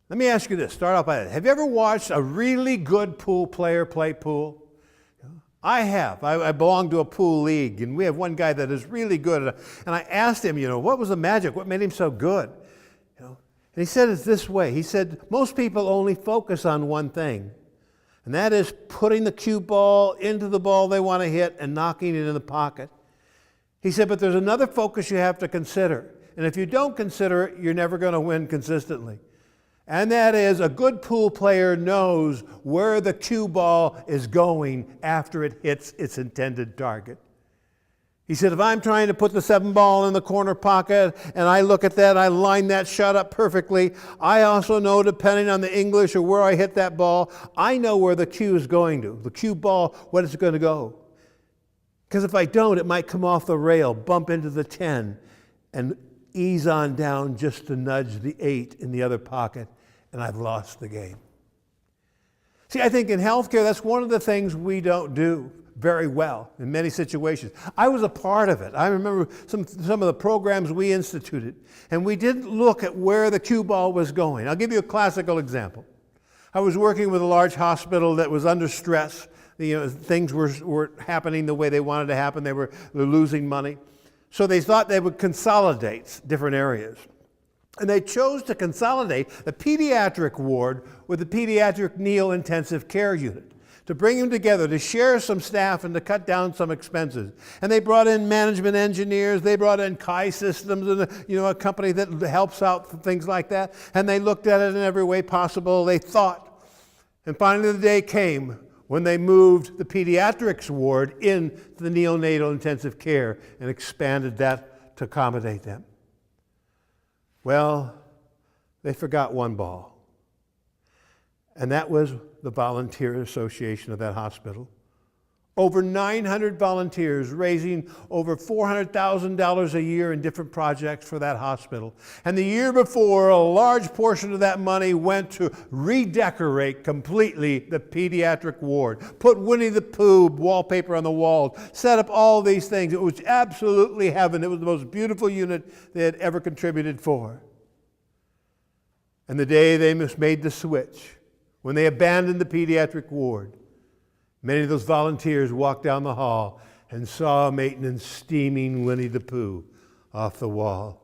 Let me ask you this, start off by that. Have you ever watched a really good pool player play pool? I have. I belong to a pool league, and we have one guy that is really good. And I asked him, what was the magic? What made him so good? And he said it's this way. He said, most people only focus on one thing, and that is putting the cue ball into the ball they want to hit and knocking it in the pocket. He said, but there's another focus you have to consider. And if you don't consider it, you're never going to win consistently. And that is, a good pool player knows where the cue ball is going after it hits its intended target. He said, if I'm trying to put the 7 ball in the corner pocket and I look at that, I line that shot up perfectly, I also know, depending on the English or where I hit that ball, I know where the cue is going to, the cue ball, what it's going to go. Because if I don't, it might come off the rail, bump into the 10, and ease on down just to nudge the 8 in the other pocket, and I've lost the game. See, I think in healthcare, that's one of the things we don't do very well in many situations. I was a part of it. I remember some of the programs we instituted, and we didn't look at where the cue ball was going. I'll give you a classical example. I was working with a large hospital that was under stress. Things weren't happening the way they wanted to happen. They were losing money. So they thought they would consolidate different areas. And they chose to consolidate the pediatric ward with the pediatric neonatal intensive care unit, to bring them together, to share some staff and to cut down some expenses. And they brought in management engineers, they brought in Kai Systems, and a company that helps out for things like that. And they looked at it in every way possible, they thought. And finally the day came when they moved the pediatrics ward into the neonatal intensive care and expanded that to accommodate them. Well, they forgot one ball, and that was the volunteer association of that hospital. Over 900 volunteers raising over $400,000 a year in different projects for that hospital. And the year before, a large portion of that money went to redecorate completely the pediatric ward, put Winnie the Pooh wallpaper on the wall, set up all these things. It was absolutely heaven. It was the most beautiful unit they had ever contributed for. And the day they made the switch, when they abandoned the pediatric ward, many of those volunteers walked down the hall and saw maintenance steaming Winnie the Pooh off the wall,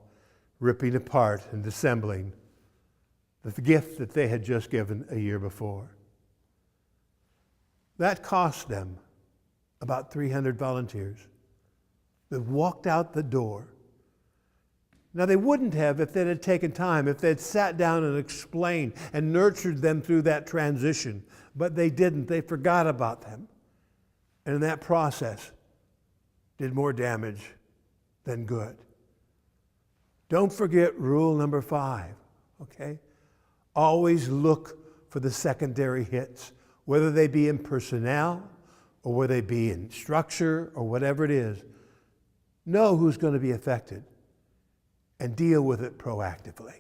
ripping apart and disassembling the gift that they had just given a year before. That cost them about 300 volunteers that walked out the door. Now, they wouldn't have if they had taken time, if they had sat down and explained and nurtured them through that transition. But they didn't. They forgot about them. And in that process, did more damage than good. Don't forget rule number 5, okay? Always look for the secondary hits, whether they be in personnel or whether they be in structure or whatever it is. Know who's going to be affected and deal with it proactively.